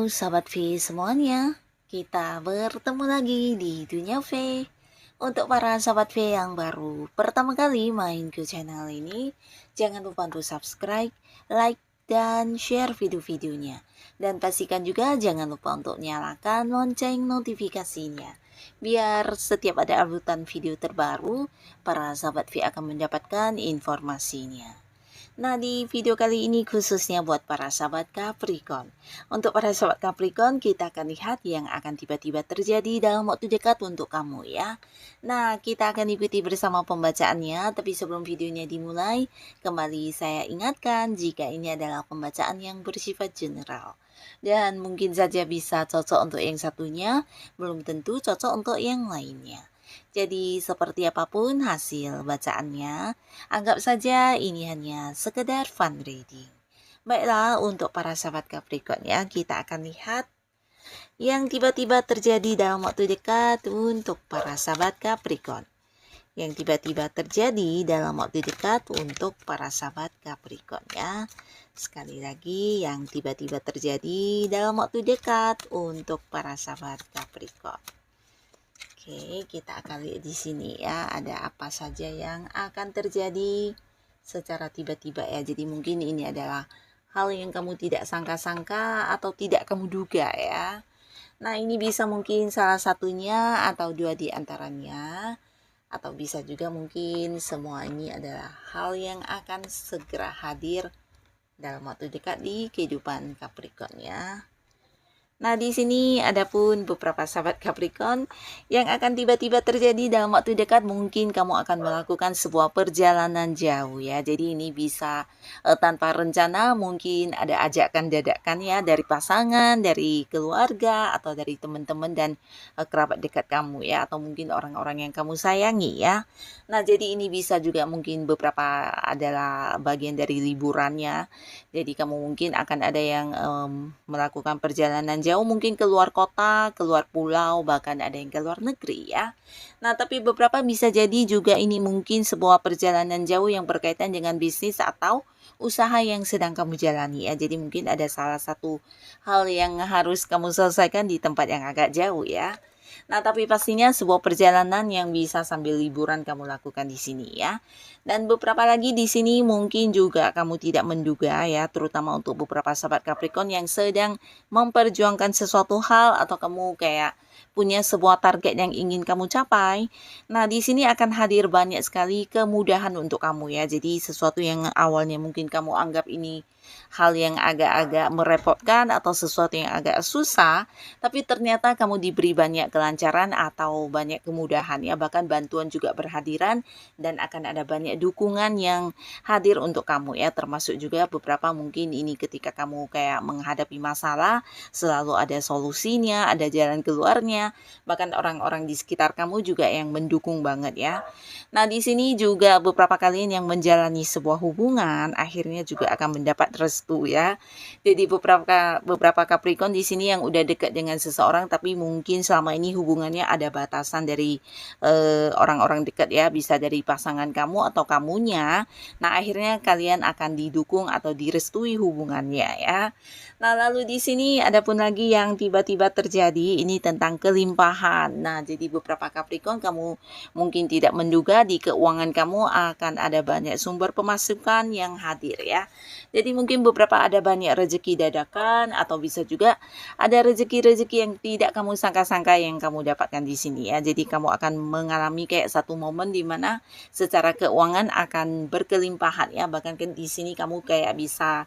Sahabat V semuanya, kita bertemu lagi di Dunia V. Untuk para sahabat V yang baru pertama kali main ke channel ini, jangan lupa untuk subscribe, like, dan share video-videonya. Dan pastikan juga jangan lupa untuk nyalakan lonceng notifikasinya. Biar setiap ada uploadan video terbaru, para sahabat V akan mendapatkan informasinya. Nah, di video kali ini khususnya buat para sahabat Capricorn. Untuk para sahabat Capricorn, kita akan lihat yang akan tiba-tiba terjadi dalam waktu dekat untuk kamu ya. Nah, kita akan ikuti bersama pembacaannya, tapi sebelum videonya dimulai, kembali saya ingatkan jika ini adalah pembacaan yang bersifat general. Dan mungkin saja bisa cocok untuk yang satunya, belum tentu cocok untuk yang lainnya. Jadi seperti apapun hasil bacaannya, anggap saja ini hanya sekedar fun reading. Baiklah, untuk para sahabat Capricorn ya, kita akan lihat yang tiba-tiba terjadi dalam waktu dekat untuk para sahabat Capricorn. Yang tiba-tiba terjadi dalam waktu dekat untuk para sahabat Capricorn ya. Sekali lagi, yang tiba-tiba terjadi dalam waktu dekat untuk para sahabat Capricorn. Oke, kita akan lihat di sini ya, ada apa saja yang akan terjadi secara tiba-tiba ya. Jadi mungkin ini adalah hal yang kamu tidak sangka-sangka atau tidak kamu duga ya. Nah, ini bisa mungkin salah satunya atau dua di antaranya, atau bisa juga mungkin semua ini adalah hal yang akan segera hadir dalam waktu dekat di kehidupan Capricorn ya. Nah, di sini ada pun beberapa sahabat Capricorn yang akan tiba-tiba terjadi dalam waktu dekat. Mungkin kamu akan melakukan sebuah perjalanan jauh ya. Jadi ini bisa tanpa rencana, mungkin ada ajakan dadakan ya dari pasangan, dari keluarga, atau dari teman-teman dan kerabat dekat kamu ya. Atau mungkin orang-orang yang kamu sayangi ya. Nah, jadi ini bisa juga mungkin beberapa adalah bagian dari liburannya. Jadi kamu mungkin akan ada yang melakukan perjalanan jauh, mungkin keluar kota, keluar pulau, bahkan ada yang keluar negeri ya. Nah, tapi beberapa bisa jadi juga ini mungkin sebuah perjalanan jauh yang berkaitan dengan bisnis atau usaha yang sedang kamu jalani ya. Jadi mungkin ada salah satu hal yang harus kamu selesaikan di tempat yang agak jauh ya. Nah, tapi pastinya sebuah perjalanan yang bisa sambil liburan kamu lakukan di sini ya. Dan beberapa lagi di sini mungkin juga kamu tidak menduga ya, terutama untuk beberapa sahabat Capricorn yang sedang memperjuangkan sesuatu hal atau kamu kayak punya sebuah target yang ingin kamu capai. Nah, di sini akan hadir banyak sekali kemudahan untuk kamu ya. Jadi sesuatu yang awalnya mungkin kamu anggap ini hal yang agak-agak merepotkan atau sesuatu yang agak susah, tapi ternyata kamu diberi banyak kelancaran atau banyak kemudahan ya, bahkan bantuan juga berhadiran dan akan ada banyak dukungan yang hadir untuk kamu ya, termasuk juga beberapa mungkin ini ketika kamu kayak menghadapi masalah selalu ada solusinya, ada jalan keluarnya, bahkan orang-orang di sekitar kamu juga yang mendukung banget ya. Nah, di sini juga beberapa kalian yang menjalani sebuah hubungan akhirnya juga akan mendapat restu ya. Jadi beberapa Capricorn di sini yang udah dekat dengan seseorang tapi mungkin selama ini hubungannya ada batasan dari orang-orang dekat ya, bisa dari pasangan kamu atau kamunya. Nah, akhirnya kalian akan didukung atau direstui hubungannya ya. Nah, lalu di sini ada pun lagi yang tiba-tiba terjadi, ini tentang kelimpahan. Nah, jadi beberapa Capricorn kamu mungkin tidak menduga di keuangan kamu akan ada banyak sumber pemasukan yang hadir ya. Jadi mungkin beberapa ada banyak rezeki dadakan atau bisa juga ada rezeki-rezeki yang tidak kamu sangka-sangka yang kamu dapatkan di sini ya. Jadi kamu akan mengalami kayak satu momen di mana secara keuangan akan berkelimpahan ya. Bahkan di sini kamu kayak bisa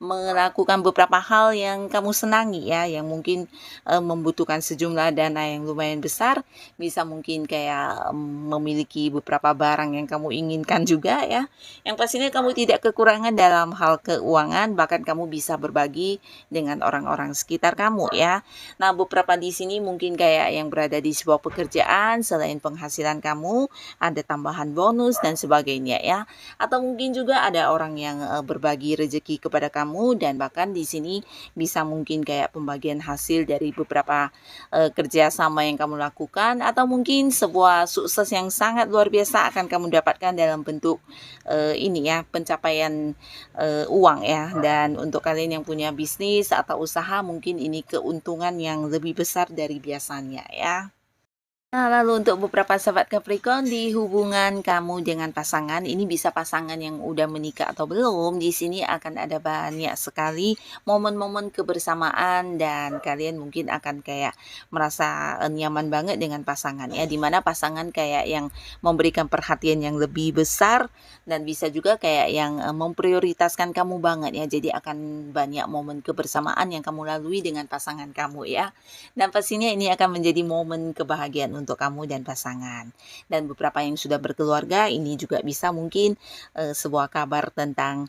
melakukan beberapa hal yang kamu senangi ya, yang mungkin membutuhkan sejumlah dana yang lumayan besar, bisa mungkin kayak memiliki beberapa barang yang kamu inginkan juga ya. Yang pastinya kamu tidak kekurangan dalam hal keuangan, bahkan kamu bisa berbagi dengan orang-orang sekitar kamu ya. Nah, beberapa di sini mungkin kayak yang berada di sebuah pekerjaan, selain penghasilan kamu ada tambahan bonus dan sebagainya ya. Atau mungkin juga ada orang yang berbagi rezeki kepada kamu kamu, dan bahkan di sini bisa mungkin kayak pembagian hasil dari beberapa kerjasama yang kamu lakukan, atau mungkin sebuah sukses yang sangat luar biasa akan kamu dapatkan dalam bentuk ini ya, pencapaian uang ya. Dan untuk kalian yang punya bisnis atau usaha, mungkin ini keuntungan yang lebih besar dari biasanya ya. Nah, lalu untuk beberapa sahabat Capricorn, di hubungan kamu dengan pasangan, ini bisa pasangan yang udah menikah atau belum, di sini akan ada banyak sekali momen-momen kebersamaan, dan kalian mungkin akan kayak merasa nyaman banget dengan pasangan ya, dimana pasangan kayak yang memberikan perhatian yang lebih besar, dan bisa juga kayak yang memprioritaskan kamu banget ya, jadi akan banyak momen kebersamaan yang kamu lalui dengan pasangan kamu ya. Dan pastinya ini akan menjadi momen kebahagiaan untuk kamu dan pasangan. Dan beberapa yang sudah berkeluarga, ini juga bisa mungkin sebuah kabar tentang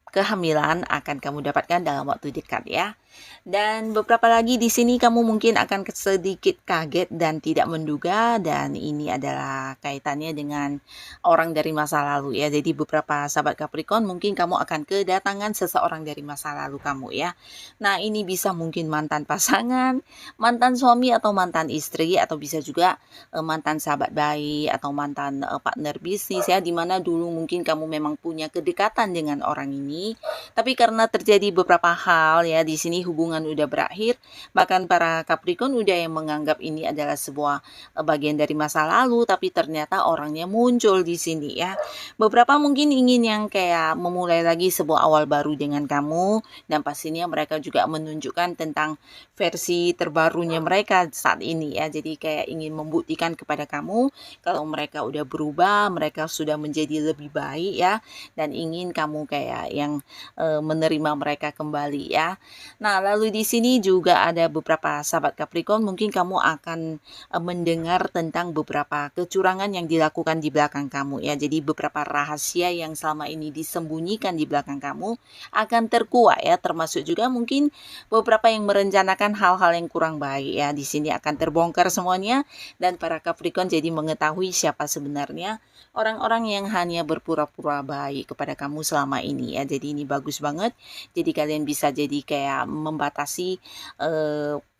kehamilan akan kamu dapatkan dalam waktu dekat ya. Dan beberapa lagi di sini kamu mungkin akan sedikit kaget dan tidak menduga, dan ini adalah kaitannya dengan orang dari masa lalu ya. Jadi beberapa sahabat Capricorn, mungkin kamu akan kedatangan seseorang dari masa lalu kamu ya. Nah, ini bisa mungkin mantan pasangan, mantan suami atau mantan istri, atau bisa juga mantan sahabat baik atau mantan partner bisnis ya, dimana dulu mungkin kamu memang punya kedekatan dengan orang ini, tapi karena terjadi beberapa hal ya, di sini hubungan udah berakhir, bahkan para Capricorn udah yang menganggap ini adalah sebuah bagian dari masa lalu, tapi ternyata orangnya muncul di sini ya. Beberapa mungkin ingin yang kayak memulai lagi sebuah awal baru dengan kamu, dan pastinya mereka juga menunjukkan tentang versi terbarunya mereka saat ini ya. Jadi kayak ingin membuktikan kepada kamu kalau mereka udah berubah, mereka sudah menjadi lebih baik ya, dan ingin kamu kayak yang menerima mereka kembali ya. Nah, lalu di sini juga ada beberapa sahabat Capricorn, mungkin kamu akan mendengar tentang beberapa kecurangan yang dilakukan di belakang kamu ya. Jadi beberapa rahasia yang selama ini disembunyikan di belakang kamu akan terkuak ya, termasuk juga mungkin beberapa yang merencanakan hal-hal yang kurang baik ya. Di sini akan terbongkar semuanya, dan para Capricorn jadi mengetahui siapa sebenarnya orang-orang yang hanya berpura-pura baik kepada kamu selama ini ya. Jadi ini bagus banget. Jadi kalian bisa jadi kayak membatasi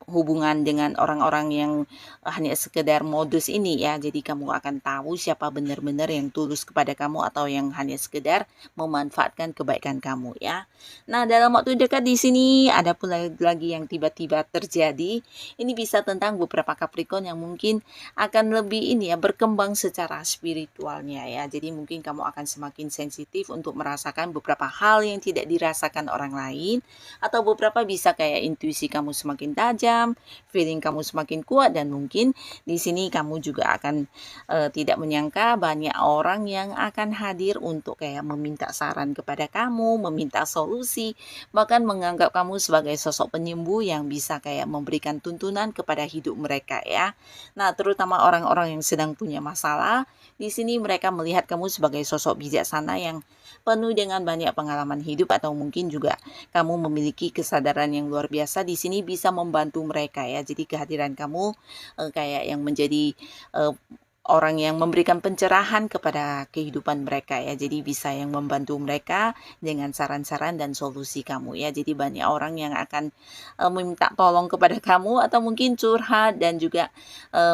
hubungan dengan orang-orang yang hanya sekedar modus ini ya. Jadi kamu akan tahu siapa benar-benar yang tulus kepada kamu atau yang hanya sekedar memanfaatkan kebaikan kamu ya. Nah, dalam waktu dekat di sini ada pula lagi yang tiba-tiba terjadi. Ini bisa tentang beberapa Capricorn yang mungkin akan lebih ini ya, berkembang secara spiritualnya ya. Jadi mungkin kamu akan semakin sensitif untuk merasakan beberapa hal yang tidak dirasakan orang lain, atau beberapa bisa kayak intuisi kamu semakin tajam, feeling kamu semakin kuat, dan mungkin di sini kamu juga akan tidak menyangka banyak orang yang akan hadir untuk kayak meminta saran kepada kamu, meminta solusi, bahkan menganggap kamu sebagai sosok penyembuh yang bisa kayak memberikan tuntunan kepada hidup mereka ya. Nah, terutama orang-orang yang sedang punya masalah, di sini mereka melihat kamu sebagai sosok bijaksana yang penuh dengan banyak pengalaman hidup, atau mungkin juga kamu memiliki kesadaran yang luar biasa, di sini bisa membantu mereka ya. Jadi kehadiran kamu kayak yang menjadi orang yang memberikan pencerahan kepada kehidupan mereka ya. Jadi bisa yang membantu mereka dengan saran-saran dan solusi kamu ya. Jadi banyak orang yang akan meminta tolong kepada kamu, atau mungkin curhat dan juga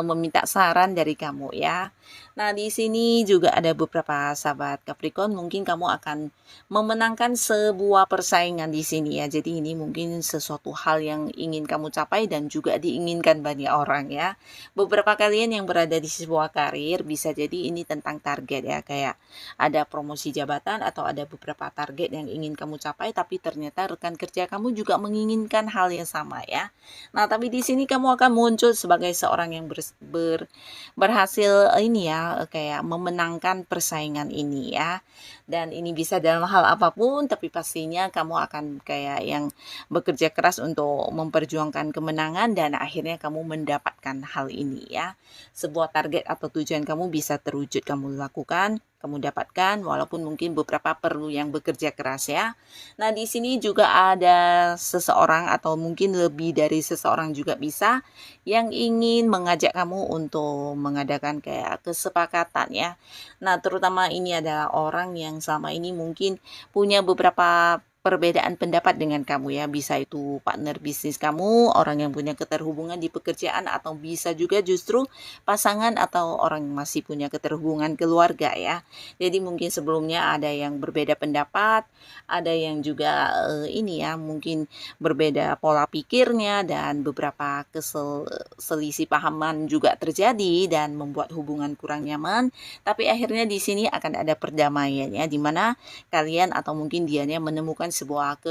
meminta saran dari kamu ya. Nah, di sini juga ada beberapa sahabat Capricorn, mungkin kamu akan memenangkan sebuah persaingan di sini ya. Jadi ini mungkin sesuatu hal yang ingin kamu capai dan juga diinginkan banyak orang ya. Beberapa kalian yang berada di sebuah karir, bisa jadi ini tentang target ya, kayak ada promosi jabatan atau ada beberapa target yang ingin kamu capai, tapi ternyata rekan kerja kamu juga menginginkan hal yang sama ya. Nah, tapi di sini kamu akan muncul sebagai seorang yang berhasil ini ya, kayak memenangkan persaingan ini ya. Dan ini bisa dalam hal apapun, tapi pastinya kamu akan kayak yang bekerja keras untuk memperjuangkan kemenangan, dan akhirnya kamu mendapatkan hal ini ya. Sebuah target atau tujuan kamu bisa terwujud, kamu lakukan, kamu dapatkan, walaupun mungkin beberapa perlu yang bekerja keras ya. Nah, di sini juga ada seseorang, atau mungkin lebih dari seseorang juga bisa, yang ingin mengajak kamu untuk mengadakan kayak kesepakatan ya. Nah, terutama ini adalah orang yang selama ini mungkin punya beberapa perbedaan pendapat dengan kamu ya. Bisa itu partner bisnis kamu, orang yang punya keterhubungan di pekerjaan, atau bisa juga justru pasangan atau orang yang masih punya keterhubungan keluarga ya. Jadi mungkin sebelumnya ada yang berbeda pendapat, ada yang juga ini ya mungkin berbeda pola pikirnya, dan beberapa selisih pahaman juga terjadi dan membuat hubungan kurang nyaman. Tapi akhirnya di sini akan ada perdamaian ya, di mana kalian atau mungkin dianya menemukan sebuah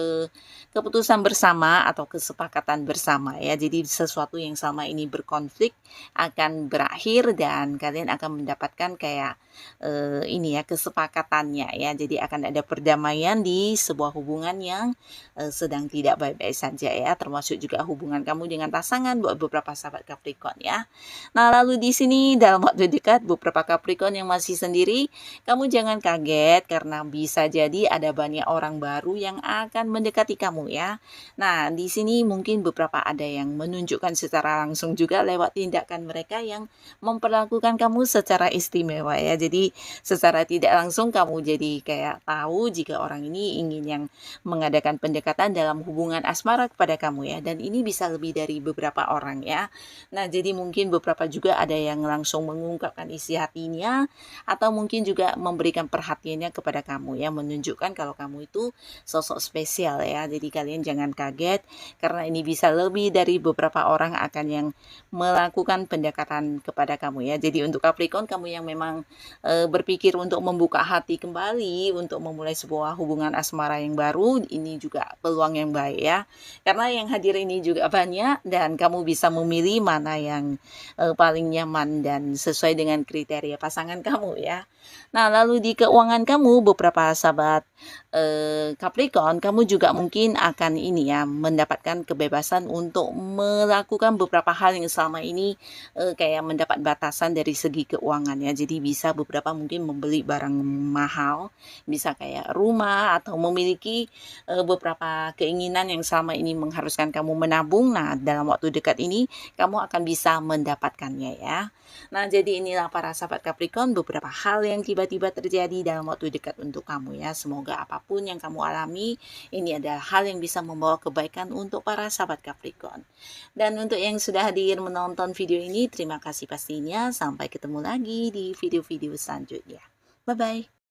keputusan bersama atau kesepakatan bersama ya. Jadi sesuatu yang selama ini berkonflik akan berakhir dan kalian akan mendapatkan kayak ini ya kesepakatannya ya. Jadi akan ada perdamaian di sebuah hubungan yang sedang tidak baik-baik saja ya, termasuk juga hubungan kamu dengan pasangan buat beberapa sahabat Capricorn ya. Nah, lalu di sini dalam waktu dekat beberapa Capricorn yang masih sendiri, kamu jangan kaget karena bisa jadi ada banyak orang baru yang akan mendekati kamu ya. Nah, di sini mungkin beberapa ada yang menunjukkan secara langsung juga lewat tindakan mereka yang memperlakukan kamu secara istimewa ya. Jadi secara tidak langsung kamu jadi kayak tahu jika orang ini ingin yang mengadakan pendekatan dalam hubungan asmara kepada kamu ya. Dan ini bisa lebih dari beberapa orang ya. Nah, jadi mungkin beberapa juga ada yang langsung mengungkapkan isi hatinya, atau mungkin juga memberikan perhatiannya kepada kamu ya, menunjukkan kalau kamu itu sosok spesial ya. Jadi kalian jangan kaget karena ini bisa lebih dari beberapa orang akan yang melakukan pendekatan kepada kamu ya. Jadi untuk Capricorn, kamu yang memang berpikir untuk membuka hati kembali, untuk memulai sebuah hubungan asmara yang baru, ini juga peluang yang baik ya. Karena yang hadir ini juga banyak dan kamu bisa memilih mana yang paling nyaman dan sesuai dengan kriteria pasangan kamu ya. Nah, lalu di keuangan kamu beberapa sahabat Capricorn, kamu juga mungkin akan ini ya mendapatkan kebebasan untuk melakukan beberapa hal yang selama ini kayak mendapat batasan dari segi keuangan ya. Jadi bisa beberapa mungkin membeli barang mahal, bisa kayak rumah, atau memiliki beberapa keinginan yang selama ini mengharuskan kamu menabung. Nah, dalam waktu dekat ini kamu akan bisa mendapatkannya ya. Nah, jadi inilah para sahabat Capricorn beberapa hal yang tiba-tiba terjadi dalam waktu dekat untuk kamu ya. Semoga apapun yang kamu alami, ini adalah hal yang bisa membawa kebaikan untuk para sahabat Capricorn. Dan untuk yang sudah hadir menonton video ini, terima kasih pastinya. Sampai ketemu lagi di video-video selanjutnya. Bye-bye.